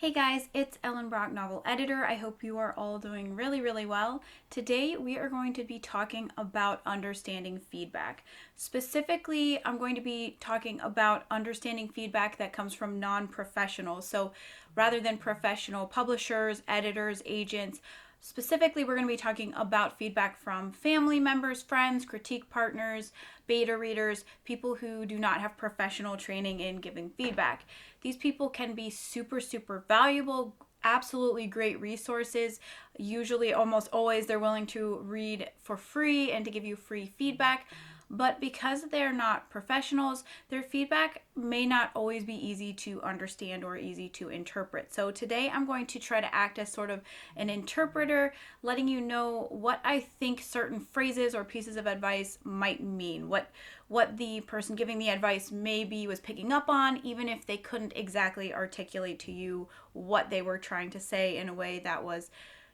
Hey guys, it's Ellen Brock, novel editor. I hope you are all doing really well. Today we are going to be talking about understanding feedback. Specifically, I'm going to be talking about understanding feedback that comes from non-professionals. So rather than professional publishers, editors, agents, specifically, we're going to be talking about feedback from family members, friends, critique partners, beta readers, people who do not have professional training in giving feedback. These people can be super valuable, absolutely great resources. Usually, almost always, they're willing to read for free and to give you free feedback. But because they're not professionals, their feedback may not always be easy to understand or easy to interpret. So today I'm going to try to act as sort of an interpreter, letting you know what I think certain phrases or pieces of advice might mean, what the person giving the advice maybe was picking up on, even if they couldn't exactly articulate to you what they were trying to say in a way that was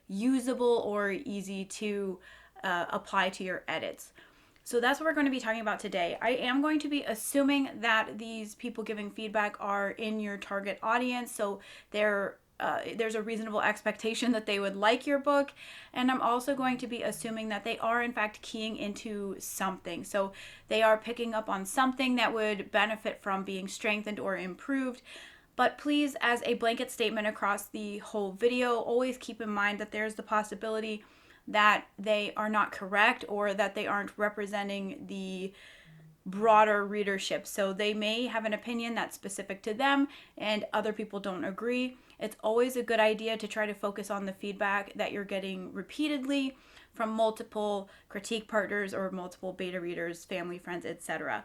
usable or easy to apply to your edits. So that's what we're going to be talking about today. I am going to be assuming that these people giving feedback are in your target audience, so there's a reasonable expectation that they would like your book. And I'm also going to be assuming that they are in fact keying into something. So they are picking up on something that would benefit from being strengthened or improved. But please, as a blanket statement across the whole video, always keep in mind that there's the possibility that they are not correct or that they aren't representing the broader readership. So they may have an opinion that's specific to them and other people don't agree. It's always a good idea to try to focus on the feedback that you're getting repeatedly from multiple critique partners or multiple beta readers, family, friends, etc.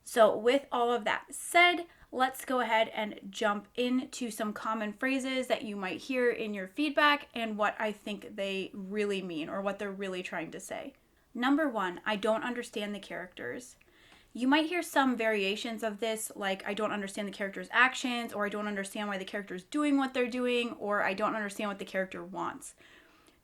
So with all of that said, let's go ahead and jump into some common phrases that you might hear in your feedback and what I think they really mean or what they're really trying to say. Number one, I don't understand the characters. You might hear some variations of this, like I don't understand the character's actions, or I don't understand why the character's doing what they're doing, or I don't understand what the character wants.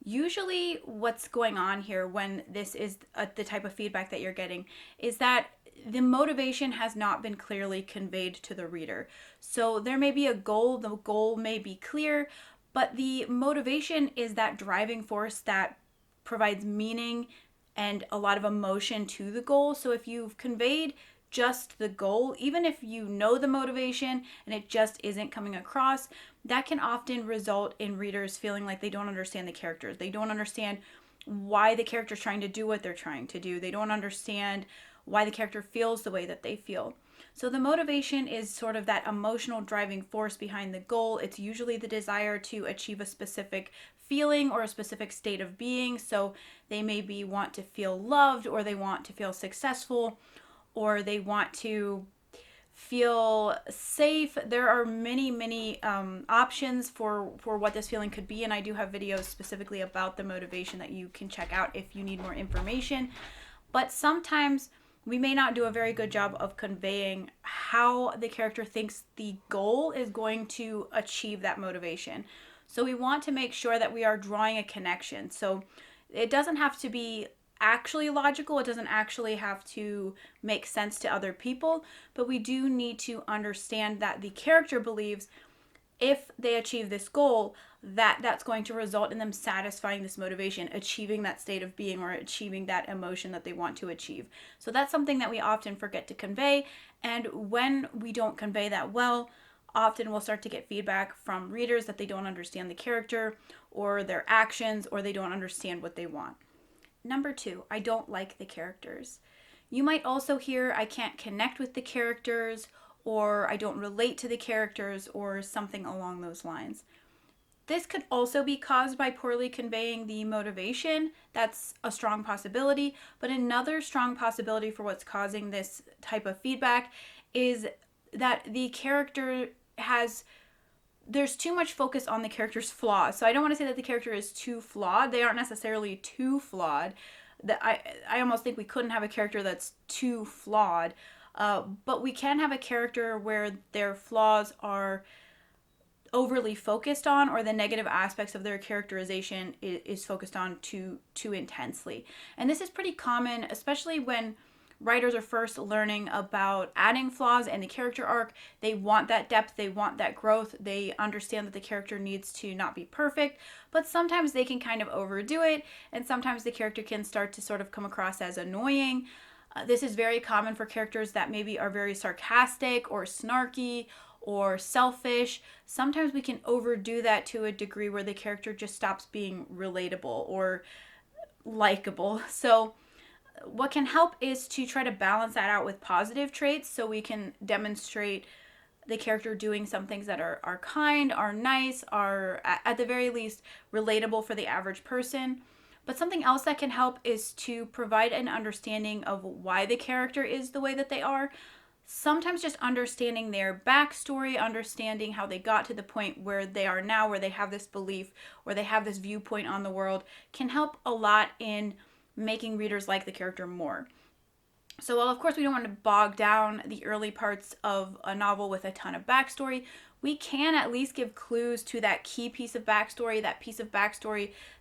Usually what's going on here when this is the type of feedback that you're getting is that the motivation has not been clearly conveyed to the reader. So there may be a goal, the goal may be clear, but the motivation is that driving force that provides meaning and a lot of emotion to the goal. So if you've conveyed just the goal, even if you know the motivation and it just isn't coming across, that can often result in readers feeling like they don't understand the characters. They don't understand why the character's trying to do what they're trying to do. They don't understand why the character feels the way that they feel. So the motivation is sort of that emotional driving force behind the goal. It's usually the desire to achieve a specific feeling or a specific state of being. So they maybe want to feel loved, or they want to feel successful, or they want to feel safe. There are many options for what this feeling could be, and I do have videos specifically about the motivation that you can check out if you need more information. But sometimes we may not do a very good job of conveying how the character thinks the goal is going to achieve that motivation. So we want to make sure that we are drawing a connection. So it doesn't have to be actually logical. It doesn't actually have to make sense to other people, but we do need to understand that the character believes if they achieve this goal, that's going to result in them satisfying this motivation, achieving that state of being or achieving that emotion that they want to achieve. So that's something that we often forget to convey. And when we don't convey that well, often we'll start to get feedback from readers that they don't understand the character or their actions, or they don't understand what they want. Number two, I don't like the characters. You might also hear I can't connect with the characters, or I don't relate to the characters, or something along those lines. This could also be caused by poorly conveying the motivation. That's a strong possibility. But another strong possibility for what's causing this type of feedback is that the character there's too much focus on the character's flaws. So I don't want to say that the character is too flawed. They aren't necessarily too flawed. I almost think we couldn't have a character that's too flawed. But we can have a character where their flaws are overly focused on, or the negative aspects of their characterization is focused on too intensely. And this is pretty common, especially when writers are first learning about adding flaws in the character arc. They want that depth, they want that growth, they understand that the character needs to not be perfect, but sometimes they can kind of overdo it, and sometimes the character can start to sort of come across as annoying. This is very common for characters that maybe are very sarcastic or snarky or selfish. Sometimes we can overdo that to a degree where the character just stops being relatable or likable. So what can help is to try to balance that out with positive traits, so we can demonstrate the character doing some things that are kind, are nice, are at the very least relatable for the average person. But something else that can help is to provide an understanding of why the character is the way that they are. Sometimes just understanding their backstory, understanding how they got to the point where they are now, where they have this belief, where they have this viewpoint on the world, can help a lot in making readers like the character more. So while of course we don't want to bog down the early parts of a novel with a ton of backstory, we can at least give clues to that key piece of backstory,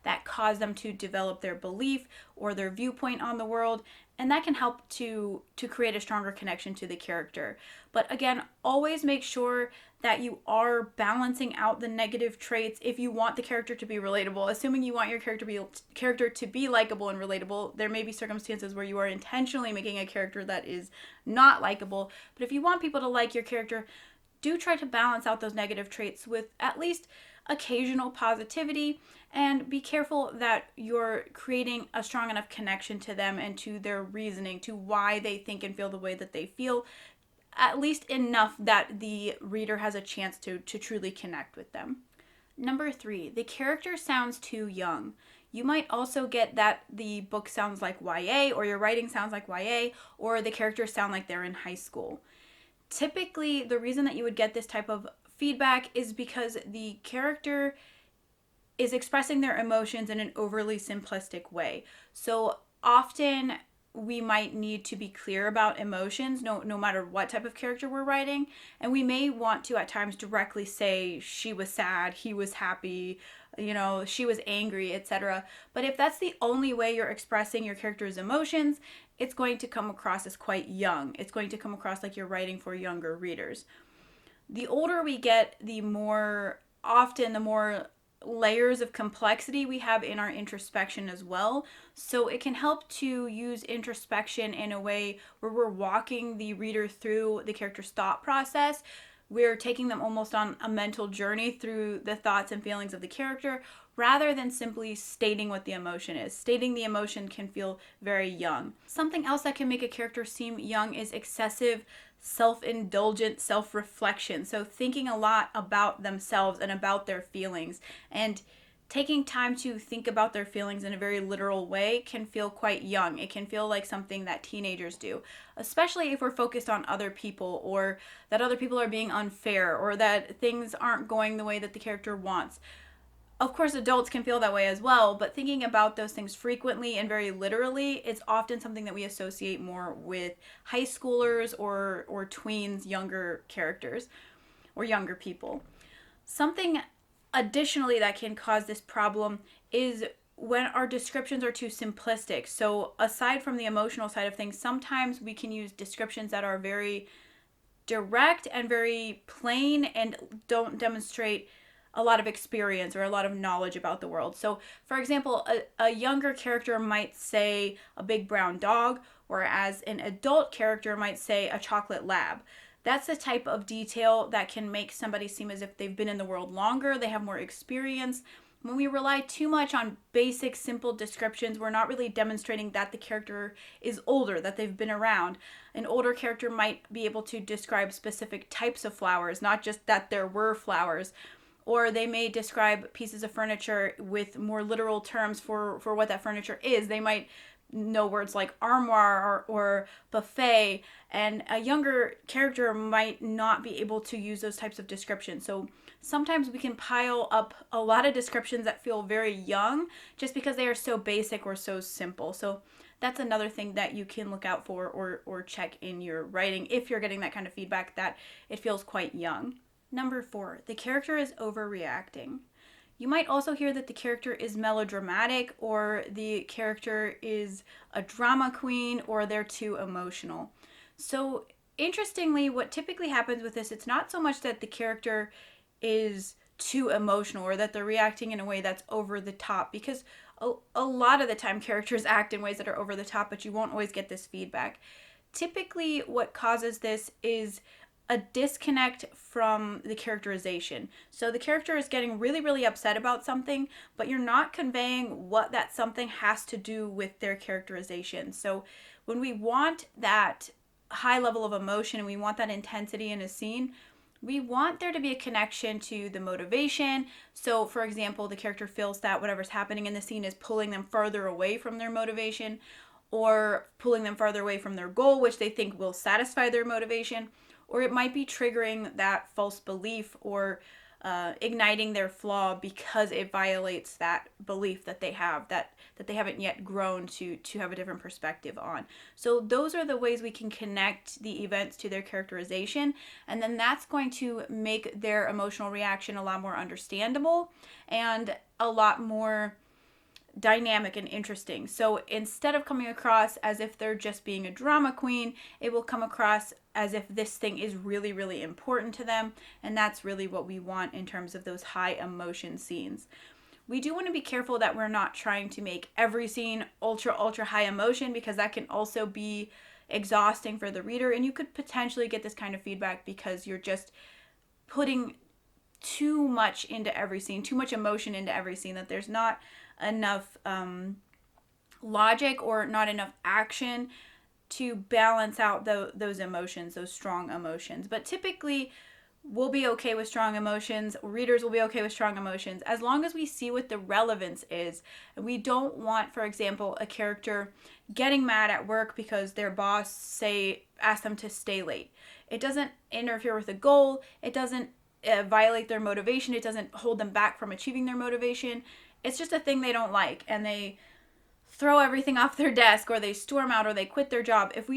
that caused them to develop their belief or their viewpoint on the world, and that can help to create a stronger connection to the character. But again, always make sure that you are balancing out the negative traits if you want the character to be relatable. Assuming you want your character to be likable and relatable, there may be circumstances where you are intentionally making a character that is not likable. But if you want people to like your character, do try to balance out those negative traits with at least occasional positivity, and be careful that you're creating a strong enough connection to them and to their reasoning, to why they think and feel the way that they feel, at least enough that the reader has a chance to truly connect with them. Number 3, the character sounds too young. You might also get that the book sounds like YA, or your writing sounds like YA, or the characters sound like they're in high school. Typically, the reason that you would get this type of feedback is because the character is expressing their emotions in an overly simplistic way. So often we might need to be clear about emotions, no matter what type of character we're writing. And we may want to at times directly say she was sad, he was happy, she was angry, etc. But if that's the only way you're expressing your character's emotions, it's going to come across as quite young. It's going to come across like you're writing for younger readers. The older we get, the more layers of complexity we have in our introspection as well. So it can help to use introspection in a way where we're walking the reader through the character's thought process. We're taking them almost on a mental journey through the thoughts and feelings of the character, rather than simply stating what the emotion is. Stating the emotion can feel very young. Something else that can make a character seem young is excessive self-indulgent self-reflection. So thinking a lot about themselves and about their feelings, and taking time to think about their feelings in a very literal way can feel quite young. It can feel like something that teenagers do, especially if we're focused on other people, or that other people are being unfair, or that things aren't going the way that the character wants. Of course, adults can feel that way as well, but thinking about those things frequently and very literally is often something that we associate more with high schoolers or tweens, younger characters, or younger people. Something additionally that can cause this problem is when our descriptions are too simplistic. So aside from the emotional side of things, sometimes we can use descriptions that are very direct and very plain and don't demonstrate a lot of experience or a lot of knowledge about the world. So, for example, a younger character might say a big brown dog, whereas an adult character might say a chocolate lab. That's the type of detail that can make somebody seem as if they've been in the world longer, they have more experience. When we rely too much on basic, simple descriptions, we're not really demonstrating that the character is older, that they've been around. An older character might be able to describe specific types of flowers, not just that there were flowers. Or they may describe pieces of furniture with more literal terms for what that furniture is. They might know words like armoire or buffet, and a younger character might not be able to use those types of descriptions. So sometimes we can pile up a lot of descriptions that feel very young just because they are so basic or so simple. So that's another thing that you can look out for or check in your writing if you're getting that kind of feedback that it feels quite young. Number 4, the character is overreacting. You might also hear that the character is melodramatic, or the character is a drama queen, or they're too emotional. So, interestingly, what typically happens with this, it's not so much that the character is too emotional or that they're reacting in a way that's over the top, because a lot of the time characters act in ways that are over the top, but you won't always get this feedback. Typically, what causes this is a disconnect from the characterization. So the character is getting really, really upset about something, but you're not conveying what that something has to do with their characterization. So when we want that high level of emotion and we want that intensity in a scene, we want there to be a connection to the motivation. So, for example, the character feels that whatever's happening in the scene is pulling them further away from their motivation, or pulling them farther away from their goal, which they think will satisfy their motivation, or it might be triggering that false belief, or igniting their flaw because it violates that belief that they have, that they haven't yet grown to have a different perspective on. So those are the ways we can connect the events to their characterization, and then that's going to make their emotional reaction a lot more understandable and a lot more dynamic and interesting. So instead of coming across as if they're just being a drama queen, it will come across as if this thing is really, really important to them. And that's really what we want in terms of those high emotion scenes. We do want to be careful that we're not trying to make every scene ultra, ultra high emotion, because that can also be exhausting for the reader. And you could potentially get this kind of feedback because you're just putting too much into every scene, too much emotion into every scene, that there's not enough logic or not enough action to balance out those emotions, those strong emotions. But typically, we'll be okay with strong emotions. Readers will be okay with strong emotions as long as we see what the relevance is. We don't want, for example, a character getting mad at work because their boss asked them to stay late. It doesn't interfere with the goal. It doesn't violate their motivation. It doesn't hold them back from achieving their motivation. It's just a thing they don't like, and they throw everything off their desk, or they storm out, or they quit their job. If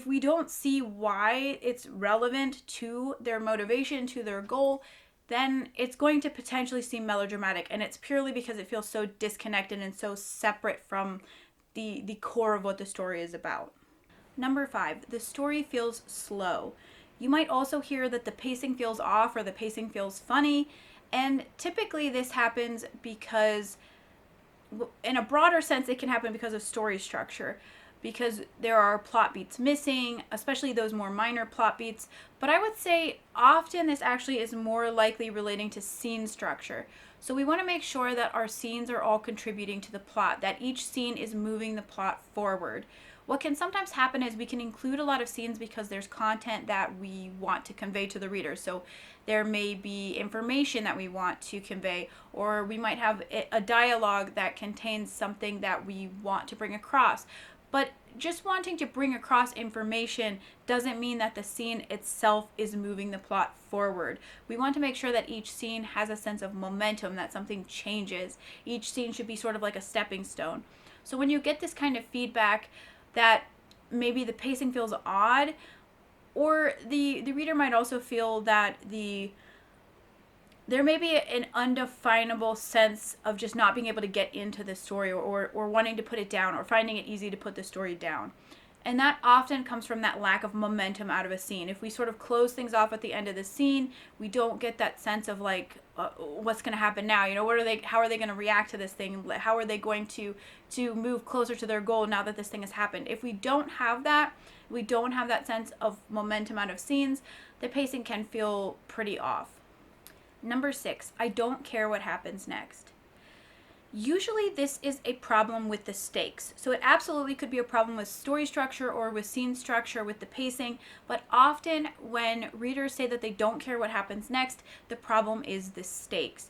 we don't see why it's relevant to their motivation, to their goal, then it's going to potentially seem melodramatic, and it's purely because it feels so disconnected and so separate from the core of what the story is about. Number 5, the story feels slow. You might also hear that the pacing feels off, or the pacing feels funny, and typically this happens because, in a broader sense, it can happen because of story structure, because there are plot beats missing, especially those more minor plot beats. But I would say often this actually is more likely relating to scene structure. So we want to make sure that our scenes are all contributing to the plot, that each scene is moving the plot forward. What can sometimes happen is we can include a lot of scenes because there's content that we want to convey to the reader. So there may be information that we want to convey, or we might have a dialogue that contains something that we want to bring across. But just wanting to bring across information doesn't mean that the scene itself is moving the plot forward. We want to make sure that each scene has a sense of momentum, that something changes. Each scene should be sort of like a stepping stone. So when you get this kind of feedback that maybe the pacing feels odd, or the reader might also feel that there may be an undefinable sense of just not being able to get into the story, or wanting to put it down, or finding it easy to put the story down. And that often comes from that lack of momentum out of a scene. If we sort of close things off at the end of the scene, we don't get that sense of like, what's going to happen now? How are they going to react to this thing? How are they going to move closer to their goal now that this thing has happened? If we don't have that sense of momentum out of scenes, the pacing can feel pretty off. Number 6, I don't care what happens next. Usually this is a problem with the stakes. So it absolutely could be a problem with story structure or with scene structure, with the pacing, but often when readers say that they don't care what happens next, the problem is the stakes.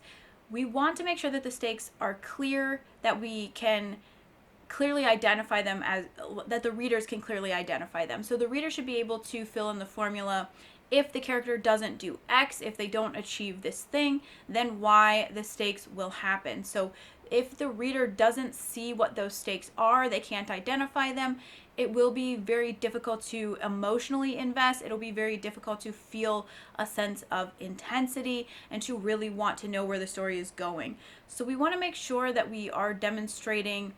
We want to make sure that the stakes are clear, that we can clearly identify them, that the readers can clearly identify them. So the reader should be able to fill in the formula. If the character doesn't do X, if they don't achieve this thing, then Y, the stakes will happen. So if the reader doesn't see what those stakes are, they can't identify them, it will be very difficult to emotionally invest. It'll be very difficult to feel a sense of intensity and to really want to know where the story is going. So we want to make sure that we are demonstrating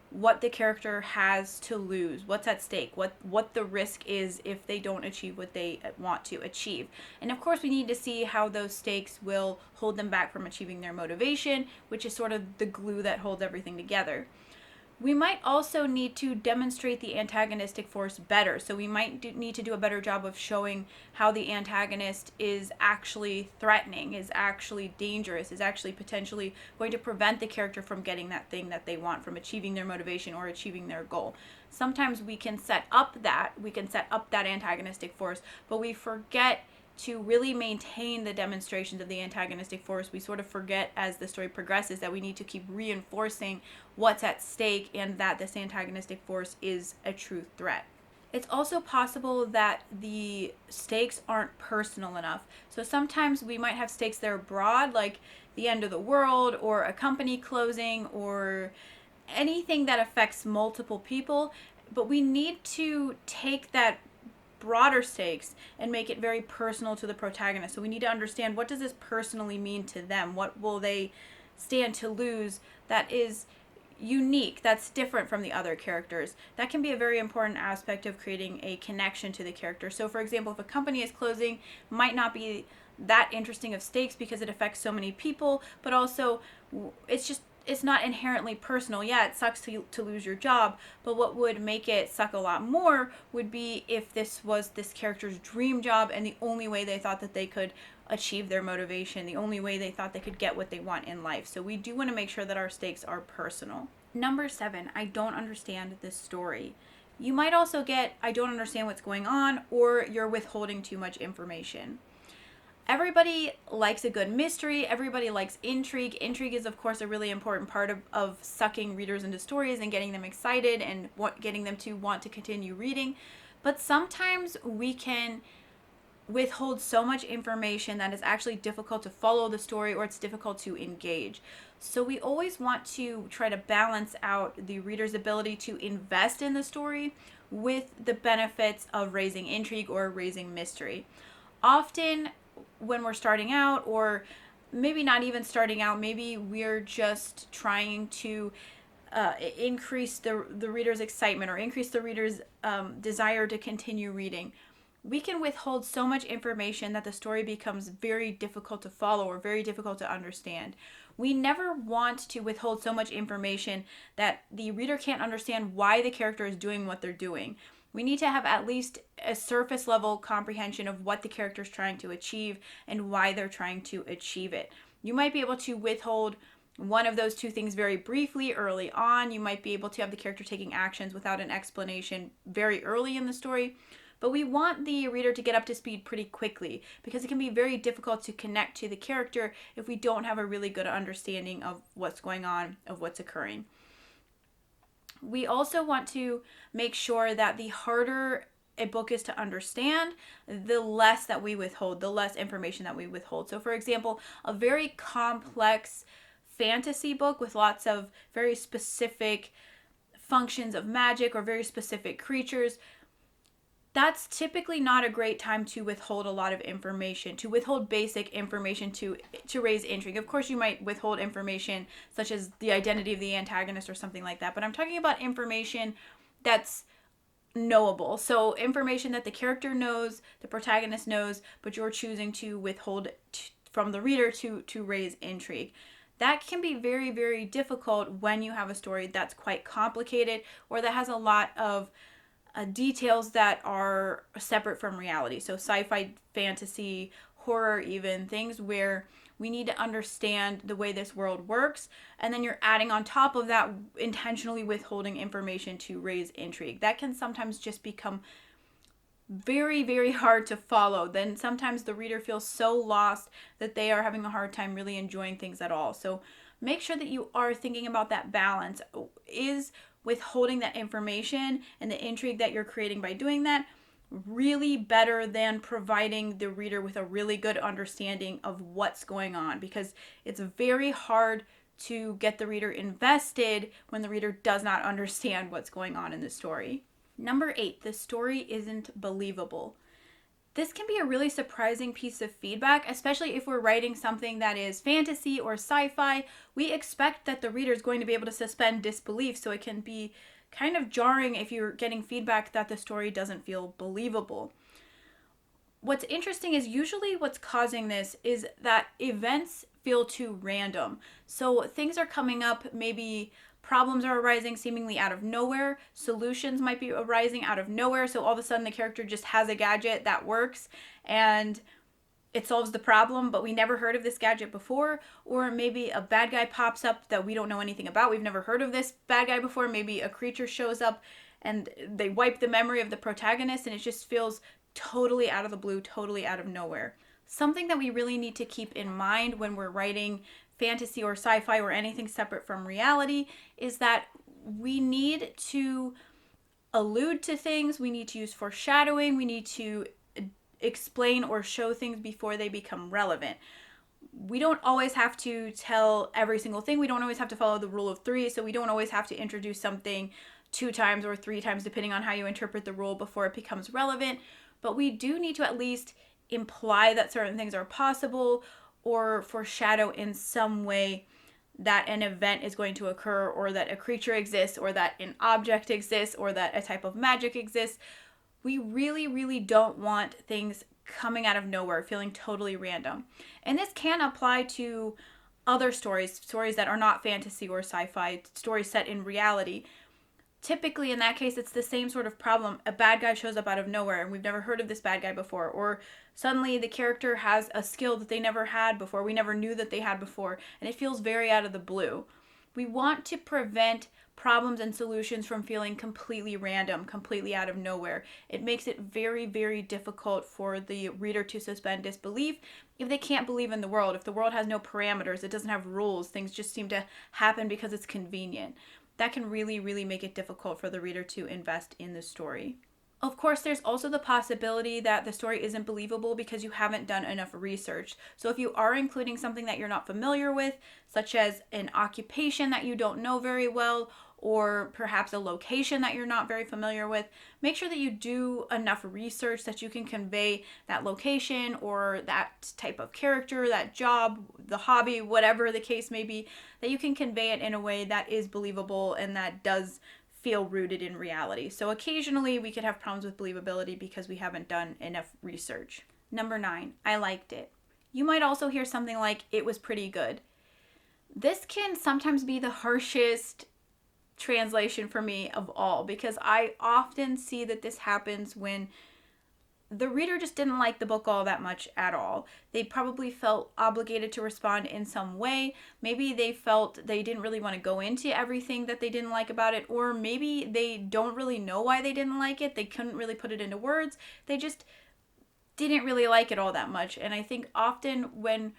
what the character has to lose, what's at stake, what the risk is if they don't achieve what they want to achieve. And of course, we need to see how those stakes will hold them back from achieving their motivation, which is sort of the glue that holds everything together. We might also need to demonstrate the antagonistic force better. So we might need to do a better job of showing how the antagonist is actually threatening, is actually dangerous, is actually potentially going to prevent the character from getting that thing that they want, from achieving their motivation or achieving their goal. Sometimes we can set up that antagonistic force, but we forget to really maintain the demonstrations of the antagonistic force. We sort of forget as the story progresses that we need to keep reinforcing what's at stake and that this antagonistic force is a true threat. It's also possible that the stakes aren't personal enough. So sometimes we might have stakes that are broad, like the end of the world or a company closing or anything that affects multiple people, but we need to take that broader stakes and make it very personal to the protagonist. So we need to understand, what does this personally mean to them? What will they stand to lose that is unique, that's different from the other characters? That can be a very important aspect of creating a connection to the character. So for example, if a company is closing, might not be that interesting of stakes because it affects so many people, but also it's not inherently personal. Yeah, it sucks to lose your job, but what would make it suck a lot more would be if this was this character's dream job and the only way they thought that they could achieve their motivation, the only way they thought they could get what they want in life. So we do want to make sure that our stakes are personal. Number 7, I don't understand this story. You might also get, I don't understand what's going on, or you're withholding too much information. Everybody likes a good mystery. Everybody likes intrigue. Intrigue is, of course, a really important part of sucking readers into stories and getting them excited and getting them to want to continue reading. But sometimes we can withhold so much information that it's actually difficult to follow the story, or it's difficult to engage. So we always want to try to balance out the reader's ability to invest in the story with the benefits of raising intrigue or raising mystery. Often when we're starting out, or maybe not even starting out, maybe we're just trying to increase the reader's excitement or increase the reader's desire to continue reading, we can withhold so much information that the story becomes very difficult to follow or very difficult to understand. We never want to withhold so much information that the reader can't understand why the character is doing what they're doing. We need to have at least a surface level comprehension of what the character is trying to achieve and why they're trying to achieve it. You might be able to withhold one of those two things very briefly early on. You might be able to have the character taking actions without an explanation very early in the story. But we want the reader to get up to speed pretty quickly, because it can be very difficult to connect to the character if we don't have a really good understanding of what's going on, of what's occurring. We also want to make sure that the harder a book is to understand, the less that we withhold, the less information that we withhold. So for example, a very complex fantasy book with lots of very specific functions of magic or very specific creatures, that's typically not a great time to withhold a lot of information, to withhold basic information to raise intrigue. Of course, you might withhold information such as the identity of the antagonist or something like that, but I'm talking about information that's knowable. So information that the character knows, the protagonist knows, but you're choosing to withhold from the reader to raise intrigue. That can be very, very difficult when you have a story that's quite complicated or that has a lot of details that are separate from reality. So sci-fi, fantasy, horror, even things where we need to understand the way this world works, and then you're adding on top of that intentionally withholding information to raise intrigue. That can sometimes just become very, very hard to follow. Then sometimes the reader feels so lost that they are having a hard time really enjoying things at all. So make sure that you are thinking about that balance. Is withholding that information and the intrigue that you're creating by doing that really better than providing the reader with a really good understanding of what's going on? Because it's very hard to get the reader invested when the reader does not understand what's going on in the story. Number 8, the story isn't believable. This can be a really surprising piece of feedback, especially if we're writing something that is fantasy or sci-fi. We expect that the reader is going to be able to suspend disbelief, so it can be kind of jarring if you're getting feedback that the story doesn't feel believable. What's interesting is usually what's causing this is that events feel too random. So things are coming up, maybe problems are arising seemingly out of nowhere, solutions might be arising out of nowhere, so all of a sudden the character just has a gadget that works and it solves the problem, but we never heard of this gadget before. Or maybe a bad guy pops up that we don't know anything about. We've never heard of this bad guy before. Maybe a creature shows up and they wipe the memory of the protagonist, and it just feels totally out of the blue, totally out of nowhere. Something that we really need to keep in mind when we're writing fantasy or sci-fi or anything separate from reality is that we need to allude to things, we need to use foreshadowing, we need to explain or show things before they become relevant. We don't always have to tell every single thing. We don't always have to follow the rule of 3, so we don't always have to introduce something 2 times or 3 times depending on how you interpret the rule before it becomes relevant. But we do need to at least imply that certain things are possible or foreshadow in some way that an event is going to occur, or that a creature exists, or that an object exists, or that a type of magic exists. We really, really don't want things coming out of nowhere, feeling totally random. And this can apply to other stories that are not fantasy or sci-fi, stories set in reality. Typically, in that case, it's the same sort of problem. A bad guy shows up out of nowhere, and we've never heard of this bad guy before. Or suddenly the character has a skill that they never had before, we never knew that they had before, and it feels very out of the blue. We want to prevent problems and solutions from feeling completely random, completely out of nowhere. It makes it very, very difficult for the reader to suspend disbelief if they can't believe in the world. If the world has no parameters, it doesn't have rules, things just seem to happen because it's convenient. That can really, really make it difficult for the reader to invest in the story. Of course, there's also the possibility that the story isn't believable because you haven't done enough research. So if you are including something that you're not familiar with, such as an occupation that you don't know very well, or perhaps a location that you're not very familiar with, make sure that you do enough research that you can convey that location or that type of character, that job, the hobby, whatever the case may be, that you can convey it in a way that is believable and that does feel rooted in reality. So occasionally we could have problems with believability because we haven't done enough research. Number 9, I liked it. You might also hear something like, it was pretty good. This can sometimes be the harshest translation for me of all, because I often see that this happens when the reader just didn't like the book all that much at all. They probably felt obligated to respond in some way. Maybe they felt they didn't really want to go into everything that they didn't like about it, or maybe they don't really know why they didn't like it. They couldn't really put it into words. They just didn't really like it all that much. And I think often when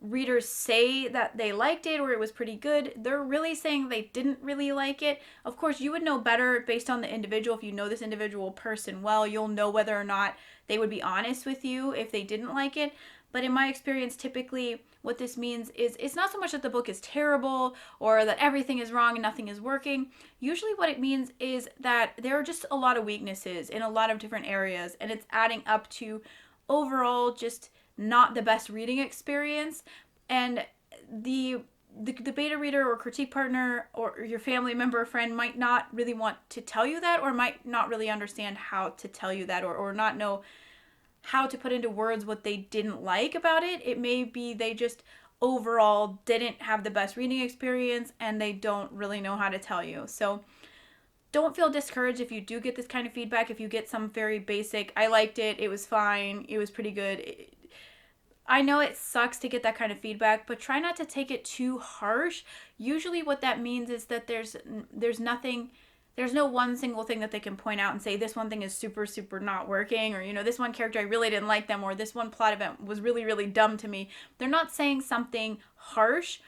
readers say that they liked it or it was pretty good, they're really saying they didn't really like it. Of course, you would know better based on the individual. If you know this individual person well, you'll know whether or not they would be honest with you if they didn't like it. But in my experience, typically what this means is it's not so much that the book is terrible or that everything is wrong and nothing is working. Usually what it means is that there are just a lot of weaknesses in a lot of different areas, and it's adding up to overall just not the best reading experience. And the beta reader or critique partner or your family member or friend might not really want to tell you that, or might not really understand how to tell you that, or not know how to put into words what they didn't like about it. It may be they just overall didn't have the best reading experience and they don't really know how to tell you. So don't feel discouraged if you do get this kind of feedback. If you get some very basic, I liked it, it was fine, it was pretty good. I know it sucks to get that kind of feedback, but try not to take it too harsh. Usually what that means is that there's no one single thing that they can point out and say, this one thing is super, super not working, or, this one character, I really didn't like them, or this one plot event was really, really dumb to me. They're not saying something harsh.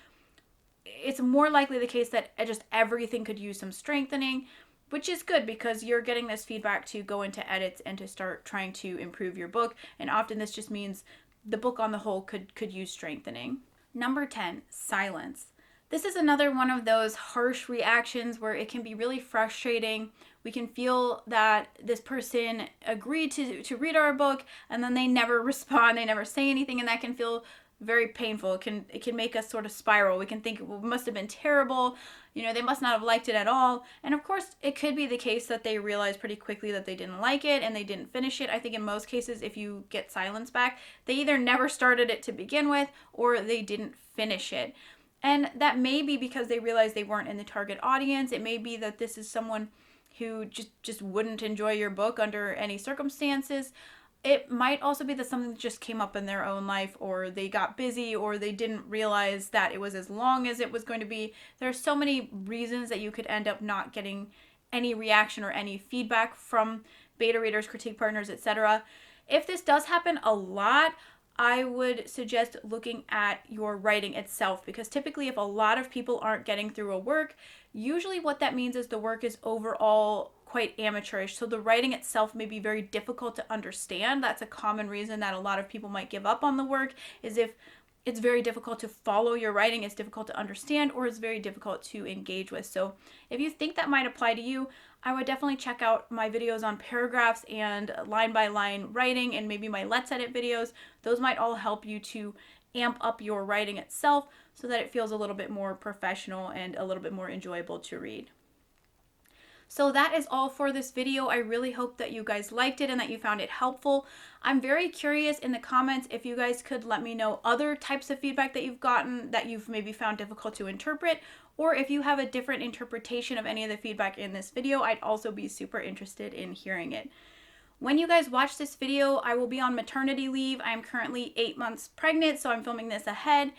It's more likely the case that just everything could use some strengthening, which is good because you're getting this feedback to go into edits and to start trying to improve your book. And often this just means the book on the whole could use strengthening. Number 10, silence. This is another one of those harsh reactions where it can be really frustrating. We can feel that this person agreed to read our book and then they never respond, they never say anything, and that can feel very painful. It can make us sort of spiral. We can think, well, it must have been terrible. They must not have liked it at all. And of course, it could be the case that they realized pretty quickly that they didn't like it and they didn't finish it. I think in most cases, if you get silence back, they either never started it to begin with or they didn't finish it. And that may be because they realized they weren't in the target audience. It may be that this is someone who just wouldn't enjoy your book under any circumstances. It might also be that something just came up in their own life, or they got busy, or they didn't realize that it was as long as it was going to be. There are so many reasons that you could end up not getting any reaction or any feedback from beta readers, critique partners, etc. If this does happen a lot, I would suggest looking at your writing itself, because typically if a lot of people aren't getting through a work, usually what that means is the work is overall quite amateurish. So the writing itself may be very difficult to understand. That's a common reason that a lot of people might give up on the work, is if it's very difficult to follow your writing, it's difficult to understand, or it's very difficult to engage with. So if you think that might apply to you, I would definitely check out my videos on paragraphs and line by line writing, and maybe my Let's Edit videos. Those might all help you to amp up your writing itself so that it feels a little bit more professional and a little bit more enjoyable to read. So that is all for this video. I really hope that you guys liked it and that you found it helpful. I'm very curious in the comments if you guys could let me know other types of feedback that you've gotten that you've maybe found difficult to interpret, or if you have a different interpretation of any of the feedback in this video, I'd also be super interested in hearing it. When you guys watch this video, I will be on maternity leave. I'm currently 8 months pregnant, so I'm filming this ahead.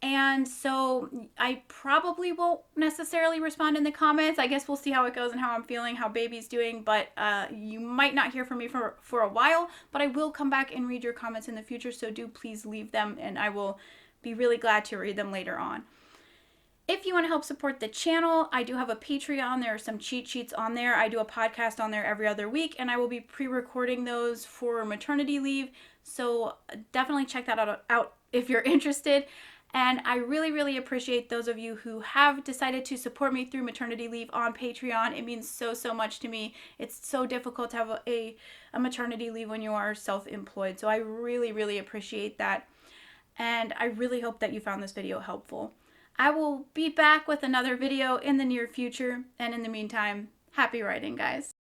And so I probably won't necessarily respond in the comments. I guess we'll see how it goes and how I'm feeling, how baby's doing. But you might not hear from me for a while. But I will come back and read your comments in the future. So do please leave them, and I will be really glad to read them later on. If you want to help support the channel, I do have a Patreon. There are some cheat sheets on there. I do a podcast on there every other week, and I will be pre-recording those for maternity leave. So definitely check that out if you're interested. And I really, really appreciate those of you who have decided to support me through maternity leave on Patreon. It means so, so much to me. It's so difficult to have a maternity leave when you are self-employed. So I really, really appreciate that. And I really hope that you found this video helpful. I will be back with another video in the near future. And in the meantime, happy writing, guys.